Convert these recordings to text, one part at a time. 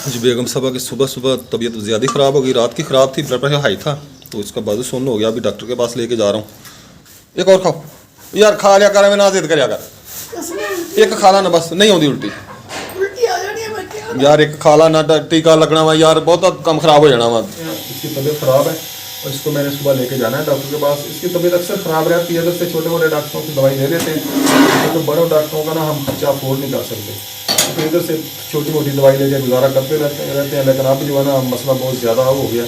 जी बेगम साहबा की सुबह सुबह तबीयत ज़्यादा ख़राब हो गई, रात की ख़राब थी, ब्लड प्रेशर हाई था, तो इसका बाजू सुन्न हो गया। अभी डॉक्टर के पास लेके जा रहा हूँ। एक और खाओ यार, खा लिया कर, मैं ना जिद कर कर, एक खा ला ना, बस नहीं होती उल्टी यार, एक खा ला ना, टीका लगना वा यार, बहुत कम ख़राब हो जाना वा। इसकी तबीयत ख़राब है और इसको मैंने सुबह लेके जाना है डॉक्टर के पास। इसकी तबीयत अक्सर ख़राब रहती है, अगर से छोटे मोटे डॉक्टरों की दवाई ले लेते हैं तो बड़े डॉक्टरों का ना हम खर्चा अफोर्ड नहीं कर सकते, तो इधर से छोटी मोटी दवाई लेके गुजारा करते रहते हैं। लेकिन अब जो है ना मसला बहुत ज़्यादा हो गया,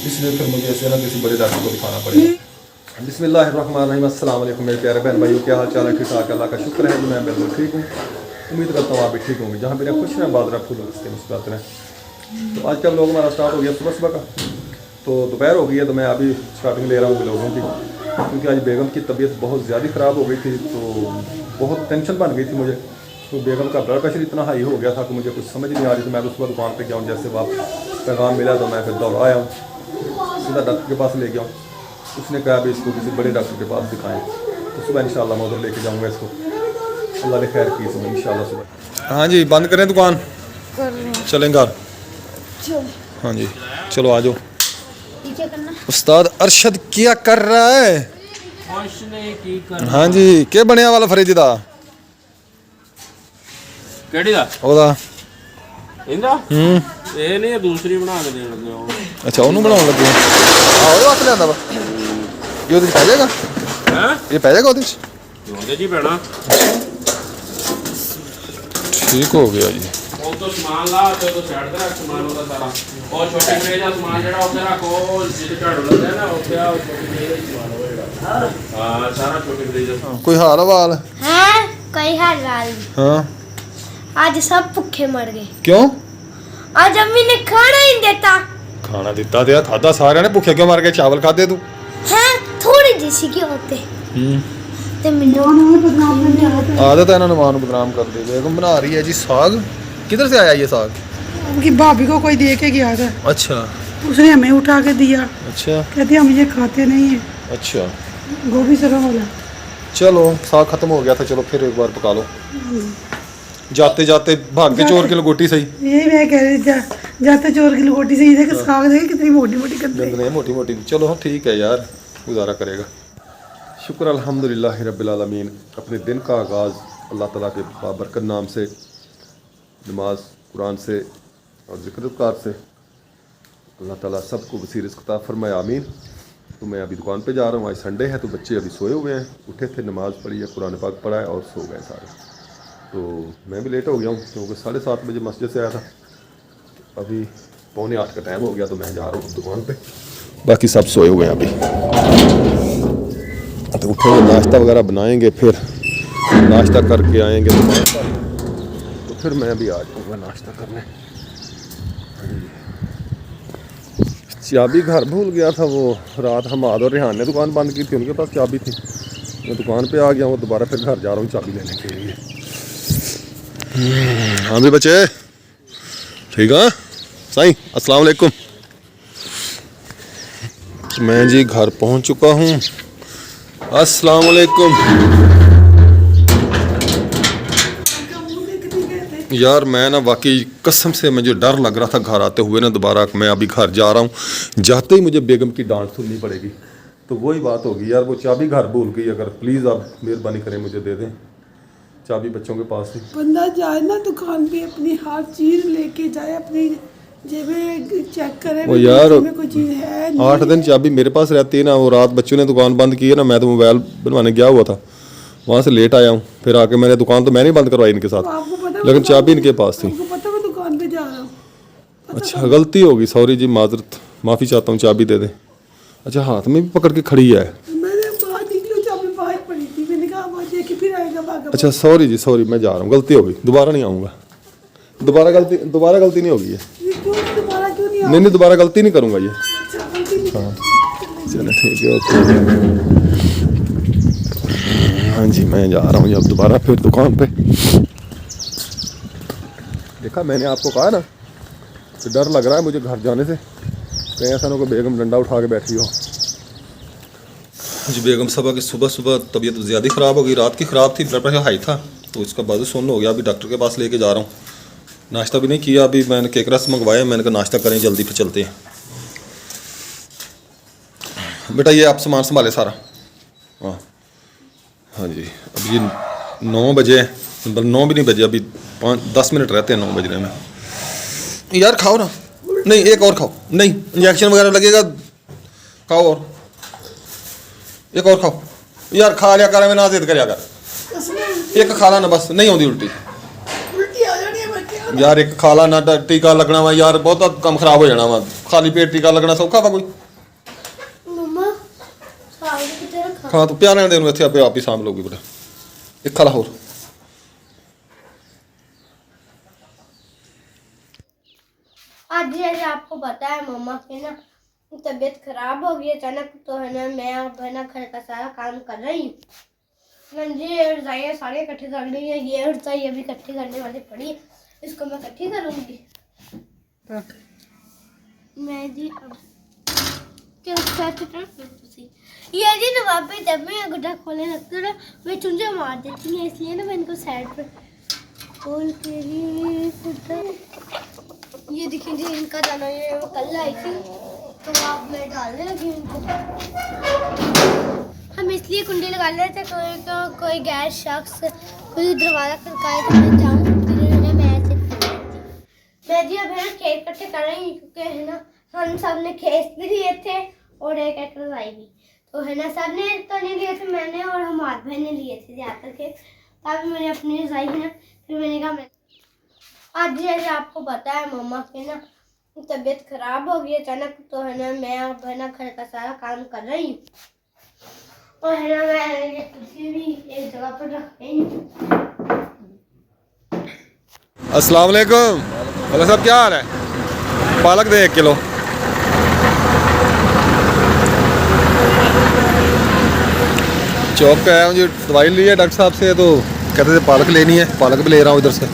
इसलिए फिर मुझे ऐसे ना किसी बड़े डॉक्टर को दिखाना पड़ेगा। बिस्मिल्लाहिर्रहमानिर्रहीम, अस्सलाम वालेकुम मेरे प्यारे बहन भाइयों, क्या हाल चाल है? ठीक ठाक, अल्लाह का शुक्र है कि मैं बिल्कुल ठीक हूँ। उम्मीद करता हूँ आप भी ठीक होंगे। जहाँ मेरा खुश रहें, बादरा फूल उसके मुस्कुराते रहें। तो आज का लोग हमारा स्टार्ट हो गया सुबह सुबह का, तो दोपहर हो गई है, तो मैं अभी स्टार्टिंग ले रहा हूँ लोगों की, क्योंकि आज बेगम की तबीयत बहुत ज़्यादा ख़राब हो गई थी, तो बहुत टेंशन बन गई थी मुझे। तो बेगम का ब्लड प्रेशर इतना हाई हो गया था कि मुझे कुछ समझ नहीं आ रही थी। मैं तो सुबह दुकान पे गया हूँ, जैसे वापस पैगाम मिला तो मैं फिर दौड़ा आया हूँ, सीधा डॉक्टर के पास ले गया हूँ। उसने कहा अभी इसको किसी बड़े डॉक्टर के पास दिखाएं, तो सुबह इंशाल्लाह मैं उधर लेके जाऊँगा इसको, अल्लाह ने खैर की सुबह इंशाल्लाह सुबह। हाँ जी, बंद करें दुकान, चलेंगे हाँ जी, चलो आ जाओ। उस्ताद अरशद क्या कर रहा है? हाँ जी, क्या बनया वाला फ्रिज दा? ਕਿਹੜੀ ਦਾ ਉਹਦਾ ਇਹਦਾ ਇਹ ਨਹੀਂ ਦੂਸਰੀ ਬਣਾ ਕੇ ਦੇਣ ਲੱਗੇ ਉਹ। ਅੱਛਾ, ਉਹਨੂੰ ਬਣਾਉਣ ਲੱਗੇ ਆ। ਉਹ ਵਾਸਤੇ ਲਿਆਂਦਾ ਵਾ ਇਹ, ਉਹਦੇ ਚ ਪੈ ਜਾਏਗਾ? ਹੈ ਇਹ ਪੈ ਜਾਏਗਾ ਉਹਦੇ ਚ? ਉਹਦੇ ਜੀ ਪੈਣਾ। ਠੀਕ ਹੋ ਗਿਆ ਜੀ। ਉਹ ਤੋਂ ਸਮਾਨ ਲਾ ਤੇ ਉਹ ਸਾਈਡ ਤੇ ਰੱਖ ਸਮਾਨ ਉਹਦਾ ਸਾਰਾ। ਉਹ ਛੋਟੀ ਫ੍ਰਿਜ ਦਾ ਸਮਾਨ ਜਿਹੜਾ ਉੱਥੇ ਰੱਖ, ਉਹ ਜਿਹਦੇ ਝਾੜੂ ਲੱਗਦਾ ਨਾ ਉੱਥੇ ਆ ਛੋਟੀ ਫ੍ਰਿਜ ਦਾ ਸਮਾਨ ਹੋਏਗਾ। ਹਾਂ ਸਾਰਾ ਛੋਟੀ ਫ੍ਰਿਜ ਦਾ। ਕੋਈ ਹਾਲ ਵਾਲ हैं कोई हाल वाल नहीं। हाँ, आज सब भूखे मर गए। क्यों? आज अम्मी ने खाना ही नहीं देता खाना दिता तो खादा सारे ने, भुखे क्यों मार के चावल खाते तू? है, थोड़ी जैसी क्यों होते ते मिन्नू आदत है ना मां को बदनाम कर दे। बेगम बना रही है जी साग। किधर से आया ये साग? उनकी भाभी को कोई दे के गया था, अच्छा उसने हमें उठा के दिया, अच्छा कहती हम ये खाते नहीं है, अच्छा, गोभी सरसों वाला। चलो साग खत्म हो गया था, चलो फिर एक बार पका लो। जाते जाते भाग के चोर की लंगोटी सही। यही मैं कह रही जाते चोर की लंगोटी से ही साग देखे कितनी मोटी मोटी करते गंद नहीं, मोटी मोटी। चलो ठीक है यार, गुजारा करेगा। शुक्र अल्हम्दुलिल्लाह रब्बिल आलमीन। अपने दिन का आगाज़ अल्लाह ताला के बाबरकत नाम से, नमाज कुरान से और ज़िक्र से अल्लाह ताला सबको वसी रिज़्क़ अता फरमाए, आमीन। तो मैं अभी दुकान पे जा रहा हूँ, आज संडे है तो बच्चे अभी सोए हुए हैं, उठे थे, नमाज़ पढ़ी है, कुरान पाक पढ़ा है और सो गए सारे। तो मैं भी लेट हो गया हूँ क्योंकि 7:30 बजे मस्जिद से आया था, अभी 7:45 का टाइम हो गया, तो मैं जा रहा हूँ दुकान पे। बाकी सब सोए हुए हैं अभी, तो उठेंगे नाश्ता वगैरह बनाएंगे, फिर नाश्ता करके आएंगे दुकान पर, तो फिर मैं भी आ जाऊँगा नाश्ता करने। चाबी घर भूल गया था, वो रात हमाद और रेहान ने दुकान बंद की थी, उनके पास चाबी थी, मैं दुकान पे आ गया हूँ, दोबारा फिर घर जा रहा हूँ चाबी लेने के लिए। हाँ भी बच्चे ठीक है साईं, अस्सलाम वालेकुम। मैं जी घर पहुँच चुका हूँ। अस्सलाम वालेकुम यार, मैं ना वाकई कसम से मुझे डर लग रहा था घर आते हुए ना दोबारा। मैं अभी घर जा रहा हूँ, जाते ही मुझे बेगम की डांट सुननी पड़ेगी, तो वही बात होगी यार, वो चाबी घर भूल गई। अगर प्लीज़ आप मेहरबानी करें मुझे दे दें चाबी, बच्चों के पास थी। बंदा जाए ना दुकान पे, अपनी हर चीज लेके जाए, अपनी जेबें चेक करे वो यार में कोई चीज है नहीं। 8 दिन चाबी मेरे पास रहती है ना, वो रात बच्चों ने दुकान बंद की है ना, मैं तो मोबाइल बनवाने गया हुआ था, वहाँ से लेट आया हूँ, फिर आके मैंने दुकान तो मैंने बंद करवाई इनके साथ, लेकिन चाबी इनके पास थी। आपको पता मैं दुकान पे जा रहा हूँ। अच्छा, गलती होगी, सॉरी जी, माजरत, माफ़ी चाहता हूँ, चाबी दे दें। अच्छा, हाथ में भी पकड़ के खड़ी है। मैंने बाहर निकली, चाबी बाहर पड़ी थी, मैंने कहा वो देखी फिर आएगा भागा। अच्छा सॉरी जी, सॉरी, मैं जा रहा हूँ, गलती हो गई, दोबारा नहीं आऊँगा। दोबारा गलती नहीं होगी ये। दोबारा क्यों नहीं? नहीं, दोबारा गलती नहीं करूँगा ये। हाँ, चलो ठीक है, ओके। हाँ जी, मैं जा रहा हूँ अब दोबारा फिर दुकान पे। देखा मैंने आपको कहा ना, तो डर लग रहा है मुझे घर जाने से, कहीं ऐसा ना कोई बेगम डंडा उठा के बैठी हो। जी बेगम साहबा की सुबह सुबह तबीयत ज़्यादा ख़राब हो गई, रात की ख़राब थी, ब्लड प्रेशर हाई था, तो इसका बाजू सुन्न हो गया। अभी डॉक्टर के पास लेके जा रहा हूँ। नाश्ता भी नहीं किया, अभी मैंने केक रस मंगवाया, मैंने कहा नाश्ता करें जल्दी फिर चलते हैं। बेटा ये आप सामान संभाले सारा। हाँ हाँ जी, अभी ये 9 बजे, मतलब 9 भी नहीं बजे, अभी 10 मिनट रहते हैं 9 बजने में। यार खाओ ना, नहीं एक और खाओ, नहीं इंजेक्शन वगैरह लगेगा, खाओ और एक और खाओ यार, खा लिया कर, मैं ना जिद कर कर, एक खा ला ना बस, नहीं होती उल्टी यार, एक खा ला ना, टीका लगना वा यार, बहुत कम खराब हो जाना वा, खाली पेट टीका लगना सौखा वा कोई? मम्मा साग कितने रखा? खा तू प्यार रहने दे, इतने आपे आप ही सामभ लोगी बेटा, एक खा ला होर। आज जैसे आपको पता है मम्मा की ना तबीयत खराब हो गई अचानक, तो है ना मैं अब है ना घर का सारा काम कर रही हूँ। ये रजाइयाँ सारी इकट्ठी कर ली है, ये रजाई अभी इकट्ठी करने वाली पड़ी है, इसको मैं इकट्ठी करूँगी। मैं जी अब ये जी नवाब भाई जब मैं गुड्डा खोलने लगती हूँ ना, मैं चुंझे मार देती हूँ, इसलिए ना मैं इनको साइड पर खोल के ये देखिए जी इनका दाना, ये वो कल आई थी तो अब मैं डालने लगी इनको। हम इसलिए कुंडी लगा रहे थे, कोई गैर शख्स कोई दरवाजा खड़काए तो मैं जाऊँ, मैं ऐसे मैं जी अब है ना खेत इकट्ठे कर रही हूँ, क्योंकि है ना हम सब ने खेत भी लिए थे और एक रजाई भी, तो है ना सब ने तो नहीं लिए थे, मैंने और हमारे भाई ने लिए थे ज़्यादातर खेत, तब मैंने अपनी रजाई है ना, फिर मैंने कहा मैं आज जैसे आपको पता है मम्मा की ना तबीयत खराब हो गई अचानक, तो है ना मैं अब है ना घर का सारा काम कर रही हूँ, और है ना मैं ये कुर्सी भी एक जगह पर रख रही हूँ। अस्सलाम वालेकुम, बोला साहब क्या हाल है? पालक दे 1 किलो। चौक पे आया, मुझे दवाई ली है डॉक्टर साहब से, तो कहते थे पालक लेनी है, पालक भी ले रहा हूँ इधर से।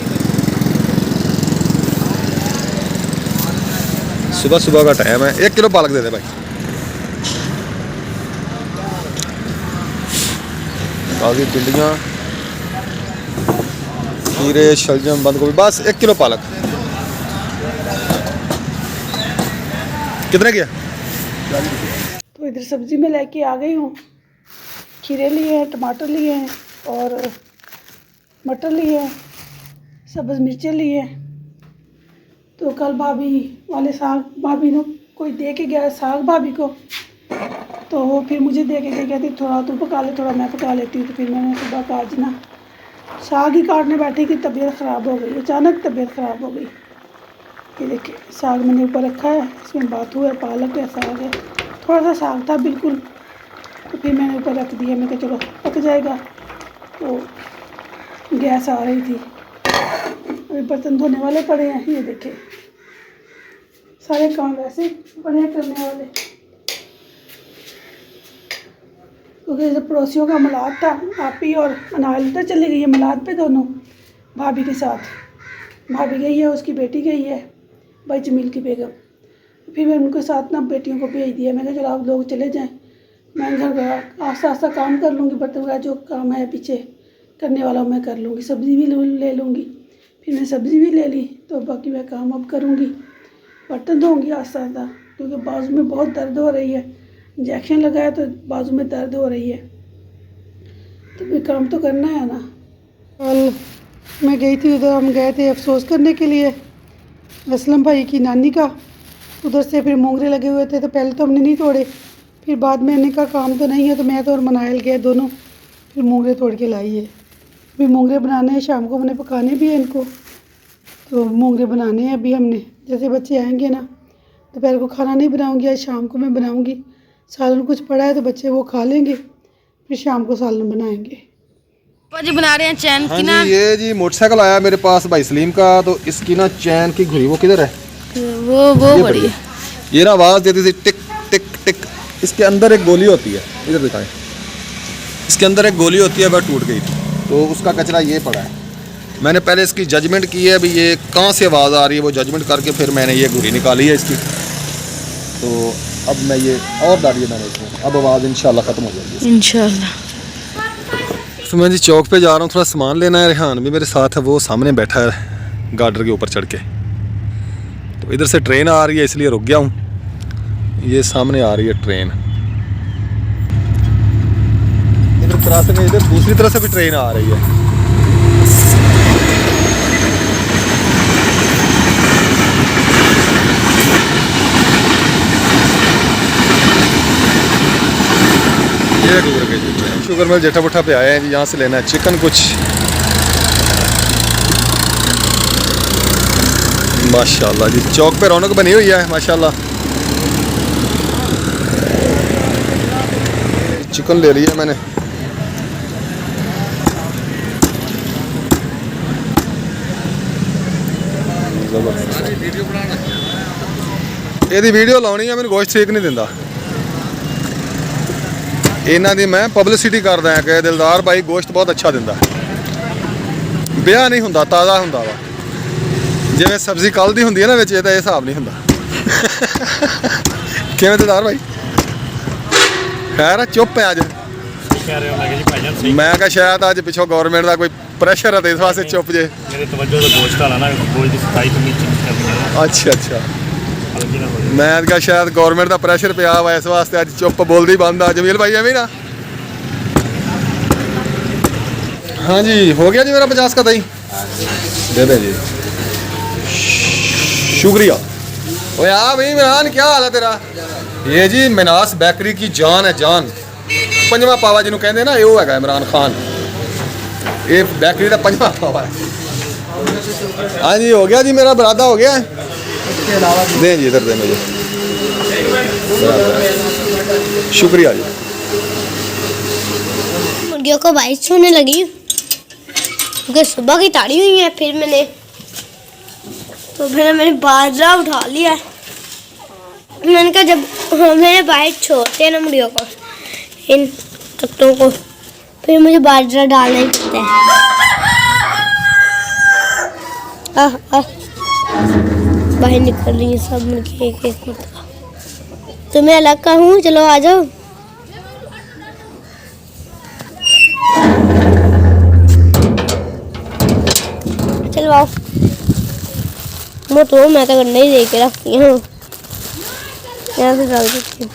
सुबह सुबह का टाइम है, 1 किलो पालक दे दे भाई। ताज़ी भिंडियाँ, खीरे, शलजम, बंद गोभी, बस 1 किलो पालक। कितने किया? तो इधर सब्जी में लेके आ गई हूँ, खीरे लिए हैं, टमाटर लिए हैं और मटर लिए हैं, सब्ज़ मिर्चें लिए हैं। तो कल भाभी वाले साग, भाभी ने कोई दे के गया साग भाभी को, तो वो फिर मुझे दे के गई, कहती थोड़ा तू पका ले थोड़ा मैं पका लेती हूँ। तो फिर मैंने सुबह का आज ना साग ही काटने बैठी कि तबीयत ख़राब हो गई, अचानक तबीयत ख़राब हो गई। ये देखिए साग मैंने ऊपर रखा है, इसमें बाथू है, पालक है, साग है, थोड़ा सा साग था बिल्कुल, तो फिर मैंने ऊपर रख दिया, मैं कहा चलो पक जाएगा। तो गैस आ रही थी, अभी बर्तन धोने वाले पड़े हैं, ये देखे सारे काम वैसे बड़े करने वाले, क्योंकि जब पड़ोसियों का मिलाद था, आप ही और अनाल उधर चली गई है मिलाद पे दोनों भाभी के साथ, भाभी गई है, उसकी बेटी गई है भाई जमील की बेगम, फिर मैं उनके साथ ना बेटियों को भेज दिया। मैंने कहा चलो आप लोग चले जाएं, मैं घर का आस्ता आस्ता काम कर लूँगी, बर्तन वगैरह जो काम है पीछे करने वाला मैं कर लूँगी, सब्ज़ी भी ले लूँगी। फिर मैं सब्ज़ी भी ले ली, तो बाकी मैं काम अब करूँगी, बर्तन धोऊँगी आस्ता आस्ता, क्योंकि बाजू में बहुत दर्द हो रही है, इंजेक्शन लगाया तो बाजू में दर्द हो रही है, तो फिर काम तो करना है ना। कल मैं गई थी उधर, हम गए थे अफसोस करने के लिए असलम भाई की नानी का, उधर से फिर मोंगरे लगे हुए थे, तो पहले तो हमने नहीं तोड़े, फिर बाद में मैंने कहा काम तो नहीं है, तो मैं तो और मनायल गए दोनों, फिर मोंगरे तोड़ के लाई है। अभी मोंगरे बनाने हैं, शाम को मैंने पकाने भी है इनको, तो मोंगरे बनाने हैं अभी हमने। जैसे बच्चे आएंगे ना, दोपहर को खाना नहीं बनाऊंगी, आज शाम को मैं बनाऊंगी, सालन कुछ पड़ा है तो बच्चे वो खा लेंगे, फिर शाम को सालन बनाएंगे। जी बना रहे हैं चैन हाँ की ना, जी, ये जी मोटरसाइकिल आया मेरे पास भाई सलीम का, तो इसकी ना चैन की घुड़ी वो किधर है? वो बड़ी है, ये ना आवाज़ देती थी टिक टिक टिक। इसके अंदर एक गोली होती है, इधर दिखाएं, इसके अंदर एक गोली होती है, वह टूट गई, तो उसका कचरा ये पड़ा है। मैंने पहले इसकी जजमेंट की है, अभी ये कहाँ से आवाज़ आ रही है वो जजमेंट करके फिर मैंने ये घुड़ी निकाली है इसकी, तो अब मैं ये और डाली है मैंने इसमें, अब आवाज़ इंशाल्लाह ख़त्म हो जाएगी इंशाल्लाह। तो मैं जी चौक पे जा रहा हूँ, थोड़ा सामान लेना है, रेहान भी मेरे साथ है, वो सामने बैठा है गार्डर के ऊपर चढ़ के। तो इधर से ट्रेन आ रही है इसलिए रुक गया हूँ। ये सामने आ रही है ट्रेन, इधर क्रॉसिंग है, इधर दूसरी तरफ से भी ट्रेन आ रही है। ये गुजर गई ट्रेन। शुगर मिल जेठा बुठा पे आए हैं जी, यहाँ से लेना है चिकन कुछ। माशाल्लाह जी, चौक पे रौनक बनी हुई है माशाल्लाह। चिकन ले लिया मैंने। ਇਹਦੀ ਵੀਡੀਓ ਲਾਉਣੀ ਆ, ਮੈਨੂੰ ਗੋਸ਼ਤ ਠੀਕ ਨਹੀਂ ਦਿੰਦਾ। ਇਹਨਾਂ ਦੀ ਮੈਂ ਪਬਲਿਸਿਟੀ ਕਰਦਾ ਹਾਂ ਕਿ ਦਿਲਦਾਰ ਭਾਈ ਗੋਸ਼ਤ ਬਹੁਤ ਅੱਛਾ ਦਿੰਦਾ। ਵਿਆਹ ਨਹੀਂ ਹੁੰਦਾ, ਤਾਜ਼ਾ ਹੁੰਦਾ ਵਾ। ਜਿਵੇਂ ਸਬਜ਼ੀ ਕੱਲ ਦੀ ਹੁੰਦੀ ਹੈ ਨਾ ਵਿੱਚ, ਇਹ ਤਾਂ ਇਹ ਹਿਸਾਬ ਨਹੀਂ ਹੁੰਦਾ। ਕਿਵੇਂ ਦਿਲਦਾਰ ਭਾਈ? ਖੈਰ ਆ, ਚੁੱਪ ਹੈ ਅੱਜ। ਮੈਂ ਕਿਹਾ ਸ਼ਾਇਦ ਅੱਜ ਪਿੱਛੋਂ ਗਵਰਨਮੈਂਟ ਦਾ ਕੋਈ ਪ੍ਰੈਸ਼ਰ ਹੈ ਤੇ ਇਸ ਵਾਸਤੇ ਚੁੱਪ ਜੇ। मेरे तवज्जो तो गोश्त वाला ना, गोश्त की सफाई तो नीचे करनी है। ਅੱਛਾ ਅੱਛਾ, हल्की ना हो जाए। ਮੈਂ ਕਿਹਾ ਸ਼ਾਇਦ ਗਵਰਨਮੈਂਟ ਦਾ ਪ੍ਰੈਸ਼ਰ ਪਿਆ ਵਾ ਇਸ ਵਾਸਤੇ ਅੱਜ ਚੁੱਪ ਬੋਲਦੀ ਬੰਦ ਆ। ਜਮੀਲ ਭਾਈ ਐਵੇਂ ਨਾ। हाँ जी, हो गया जी मेरा 50 का दही, दे दें जी, शुक्रिया। ओए हाँ भाई इमरान, क्या हाल है तेरा? ये जी मिनास बेकरी की जान है, जान। पंजवा पावा जिन्हों कहते हैं ना, ये वो है इमरान खान। ये बेकरी का पंजवा पावा है। हाँ जी, हो गया जी मेरा बरादा, हो गया है। दें जी, इधर दें मुझे, शुक्रिया जी। मुर्गियों को बारिश होने लगी क्योंकि सुबह की ताड़ी हुई है। फिर मैंने बाजरा उठा लिया। मैंने कहा जब मैंने बाइट छोड़ते हैं ना मुर्गियों को, इन तख्तों को, फिर मुझे बाजरा डालना ही पड़ता है। बाहर निकल रही है सब मुर्गी एक एक मतलब। तो मैं अलग का हूँ, चलो आ जाओ। चलवाओ। मैं तो गन्ना ही दे के रखती हूँ, यहाँ से डाल देती हूँ।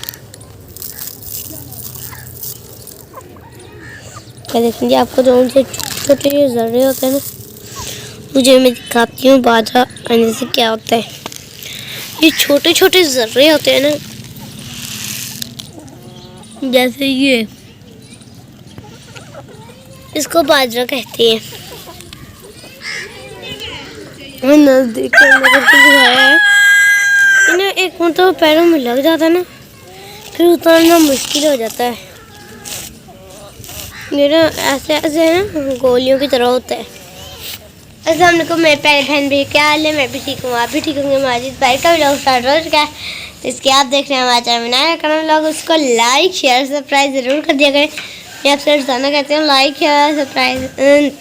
क्या देखेंगे आपको जो उनसे छोटे जर्रे होते हैं ना, मुझे मैं दिखाती हूँ बाजरा आने से क्या होता है। ये छोटे छोटे जर्रे होते हैं ना, जैसे ये, इसको बाजरा कहते हैं। नजदीक दिखाया है इन्हें, एक मतलब पैरों में लग जाता है ना, फिर उतारना मुश्किल हो जाता है। मेरा ऐसे ऐसे है ना, गोलियों की तरह होता है। अस्सलाम वालेकुम मेरे प्यारे बहन भी, क्या हाल है? मैं भी ठीक हूँ, आप भी ठीक होंगे। माजिद भाई का व्लॉग स्टार्ट हो चुका है, तो इसके आप देख रहे हैं हमारा चैनल बनाया करना व्लॉग, उसको लाइक शेयर सब्सक्राइब ज़रूर कर दिया करें। मैं आपसे रोजाना कहती हूँ लाइक शेयर सब्सक्राइब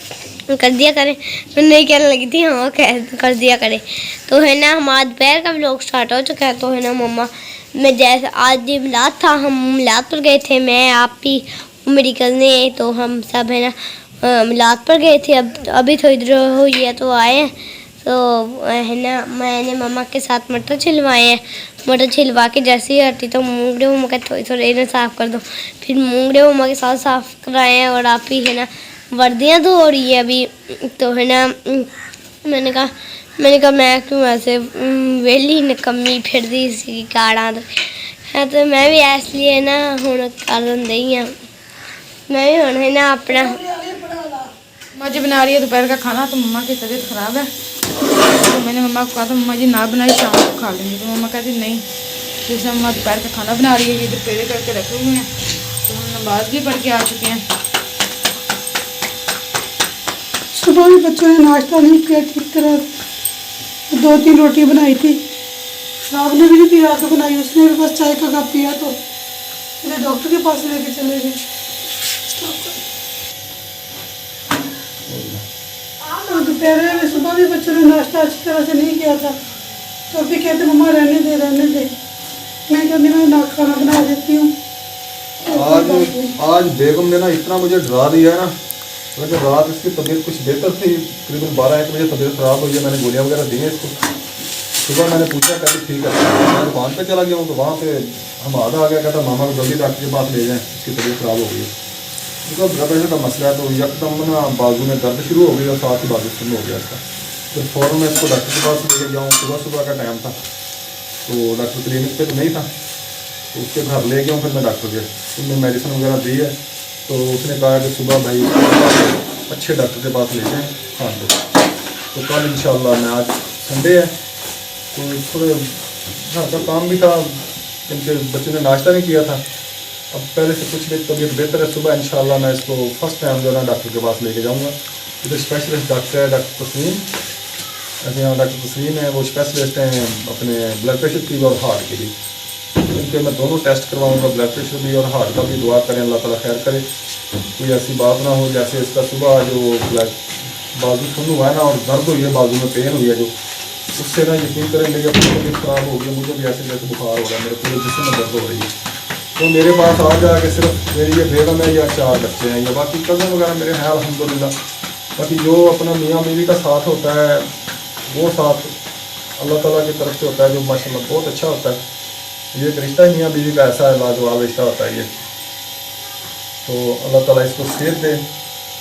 कर दिया करें। मैं नहीं कहने लगी थी, हाँ कर दिया करें। तो है ना, हमारा दोपहर का व्लॉग स्टार्ट हो चुका है। तो है ना मम्मा, मैं जैसे आज ये मिलाद था, हम मिलाद पर गए थे, मैं आप ही मेरी कज़ने, तो हम सब है ना मिलाद पर गए थे। अभी थोड़ी देर हुई है तो आए हैं। तो है ना, मैंने मम्मा के साथ मटर छिलवाए हैं। मटर छिलवा के जैसे ही हटी तो मूंगड़े मम्मा का थोड़े इन्हें साफ़ कर दो, फिर मूंगड़े मम्मा के साथ साफ़ कराए हैं। और आप ही है ना वर्दियाँ धो रही है अभी। तो है ना मैंने कहा मैं क्यों ऐसे वेली निकम्मी फिर दी इसी काड़ा है। तो मैं भी इसलिए ना हूँ कर दी हाँ, मैं भी हूँ है ना अपना मम्मा जी बना रही है दोपहर का खाना। तो मम्मा की तबीयत ख़राब है, तो मैंने मम्मा को कहा था मम्मा जी ना बनाई, शाम को खा लेंगे। तो मम्मा कहती नहीं, जैसे मम्मा दोपहर का खाना बना रही है, ये इधर पेड़े करके रखे हुए हैं। तो हम नमाज भी पढ़ के आ चुके हैं। सुबह में बच्चों ने नाश्ता नहीं किया ठीक तरह, 2-3 रोटी बनाई थी। साहब ने भी नहीं पिया तो बनाई, उसने भी बस चाय का कप पिया। तो मेरे डॉक्टर के पास लेके चले गए। और दोपहर में सुबह भी बच्चों ने नाश्ता अच्छी तरह से नहीं किया था, तो अभी कहते मम्मा रहने दे। मैं कहती मैं ना खाना बना देती हूँ। आज बेगम ने ना इतना मुझे डरा दिया है ना, लेकिन रात इसकी तबीयत कुछ बेहतर थी, करीबन 12-1 बजे तबीयत ख़राब हुई है। मैंने गोलियाँ वगैरह दी हैं इसको। सुबह मैंने पूछा कहते ठीक है, मैं दुकान पे चला गया हूँ तो वहाँ पे हम आधा आ गया, कहता मामा को जल्दी डॉक्टर के पास ले जाएँ, इसकी तबीयत ख़राब हो गई है। उसका ब्लड प्रेशर का मसला है, तो यकदम ना बाजू में दर्द शुरू हो गई और साथ ही बाजू शुरू हो गया इसका। फिर फ़ौरन मैं इसको डॉक्टर के पास लेके जाऊँ, सुबह का टाइम था तो डॉक्टर क्लिनिक पे तो नहीं था, तो उसके घर ले गया हूँ। फिर मैं डॉक्टर के उसने मेडिसिन वगैरह दी है, तो उसने कहा कि सुबह भाई अच्छे डॉक्टर के पास ले जाएँ हाँ तो कल इंशाल्लाह मैं, आज संडे है तो थोड़े घर का काम भी था, क्योंकि बच्चों ने नाश्ता नहीं किया था। अब पहले से कुछ भी तबीयत बेहतर है, सुबह इंशाल्लाह मैं इसको फर्स्ट टाइम जो है ना डॉक्टर के पास लेके जाऊँगा। इधर स्पेशलिस्ट डॉक्टर है डॉक्टर तस्लीम, ऐसे यहाँ डॉक्टर तस्लीम है, वो स्पेशलिस्ट हैं अपने ब्लड प्रेशर की और हार्ट की भी। इनके मैं दोनों टेस्ट करवाऊँगा, ब्लड प्रेशर भी और हार्ट का भी। दुआ करें अल्लाह ताला खैर करे, कोई ऐसी बात ना हो जैसे इसका सुबह जो ब्लड बाजू सुन हुआ है ना और दर्द हुई है, बाजू में पेन हुई है जो, उससे ना यकीन करें मेरी अपनी तबीयत ख़राब हो गई, मुझे भी ऐसे जैसे बुखार हो रहा है, मेरे पूरे जिस्म में दर्द हो रही है। तो मेरे पास आ जाके सिर्फ मेरी ये बेगम है या 4 बच्चे हैं, या बाकी कज़न वगैरह मेरे हैं अल्हम्दुलिल्लाह। बाकी जो अपना मियाँ बीवी का साथ होता है वो साथ अल्लाह ताला की तरफ से होता है, जो माशाल्लाह बहुत अच्छा होता है। ये एक रिश्ता ही मियाँ बीवी का ऐसा है, लाजवाब रिश्ता होता है ये। तो अल्लाह ताला इसको सेहत दे।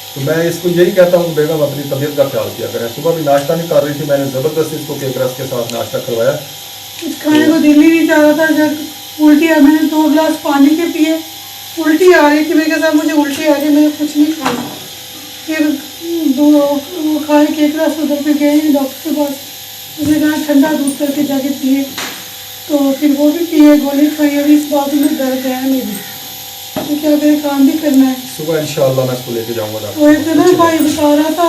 तो मैं इसको यही कहता हूँ बेगम अपनी तबीयत का ख्याल किया करें। सुबह भी नाश्ता नहीं कर रही थी, मैंने ज़बरदस्ती इसको केक रस के साथ नाश्ता करवाया। कुछ खाने को दिल ही नहीं चाह रहा था, जब उल्टी आ, मैंने 2 गिलास पानी के पिए, उल्टी आ रही थी, मैं कहा मुझे उल्टी आ रही है, मुझे कुछ नहीं खाना। फिर वो खाए केक रस, उधर पे गए डॉक्टर के पास, उसने कहा ठंडा दूध करके जाके पिए, तो फिर वो भी पिए, गोली खाई। अभी इस बाजू में दर्द है मेरी, तो क्या करें, काम भी करना है। सुबह इंशाल्लाह मैं इसको लेके जाऊँगा डॉक्टर। वो एक ना भाई बता रहा था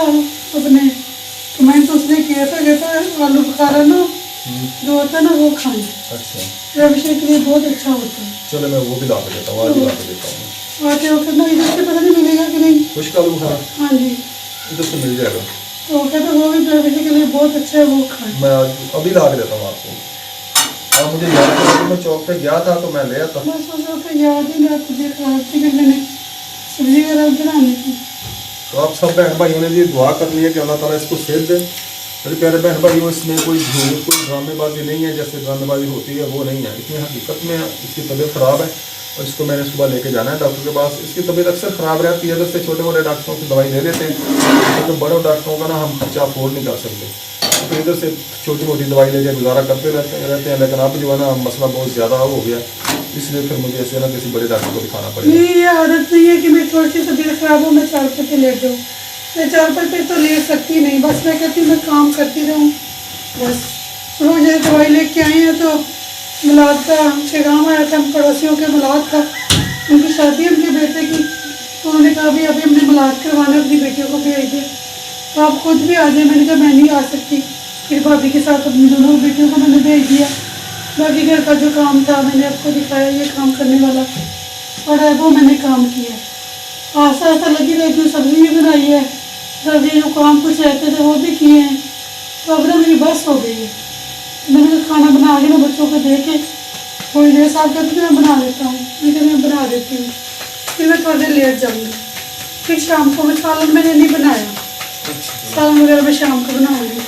अपने, तो मैंने तो उसने किया था, कहता आलू बुखारा ना जो होता है ना वो खाएं, अच्छा अभिषेक के लिए बहुत अच्छा होता है। चलो मैं वो भी ला के देता हूँ, आज ही ला के देता हूँ। आके वो कहना इधर से पता नहीं मिलेगा कि नहीं। खुश्क आलू बुखारा हाँ जी, इधर से मिल जाएगा, तो कहता वो भी अभिषेक के लिए बहुत अच्छा है, वो खाएं। मैं आज अभी ला के देता हूँ आपको। आप मुझे याद करो, मैं चौक पे गया था तो मैं ले आता। बस सोचो कि याद ही ना तुझे खराब थी कि मैंने सब्जी वगैरह बनानी थी। तो आप सब बहन भाइयों ने भी दुआ कर ली है कि अल्लाह ताला इसको सेहत दे। मेरे प्यारे बहन भाइयों, इसमें कोई झूठ कोई ड्रामेबाजी नहीं है, जैसे ड्रामेबाजी होती है वो नहीं है। इसमें हकीकत में इसकी तबीयत ख़राब है और इसको मैंने सुबह लेके जाना है डॉक्टर के पास। इसकी तबीयत अक्सर ख़राब रहती है, इधर से छोटे मोटे डॉक्टरों की दवाई ले लेते हैं, तो बड़े डॉक्टरों का ना हम खर्चा अफोर्ड नहीं कर सकते, तो इधर से छोटी मोटी दवाई लेके गुजारा करते रहते हैं। लेकिन अब जो है ना मसला बहुत ज़्यादा हो गया, इसलिए फिर मुझे ऐसे ना किसी बड़े डॉक्टर को दिखाना पड़ेगा। मेरी ये आदत नहीं है कि मैं थोड़ी सी तबीयत ख़राब हो मैं 4 पे लेट जाऊँ, मैं 4 पे तो लेट सकती नहीं। बस मैं कहती हूँ मैं काम करती रहूँ बस। सुबह जैसे दवाई लेके आई हैं तो मिलाद का पैगाम आया था, हम पड़ोसियों के मिलाद था, उनकी शादी है उनके बेटे की, तो उन्होंने कहा अभी हमने मिलाद करवाना, अपनी बेटियों को भेज दे, तो आप खुद भी आ जाए। मैंने कहा मैं नहीं आ सकती, फिर भाभी के साथ अपनी दोनों बेटियों को मैंने भेज दिया। बाकी घर का जो काम था मैंने आपको दिखाया, ये काम करने वाला और है वो मैंने काम किया। आस्ता आस्ता लगी रहती हूँ, सब्ज़ी भी बनाई है, सब्ज़ी जो काम कुछ रहते थे वो भी किए हैं, तो अब ना मेरी बस हो गई है। मैंने कहा खाना बना के ना बच्चों को दे के थोड़ी देर साथ करती मैं बना लेता हूँ, मैं बना देती हूँ, फिर मैं थोड़ी देर लेट जाऊँगी। फिर शाम को मैं सालन मैंने नहीं बनाया, सालन वगैरह मैं शाम को बनाऊँगी।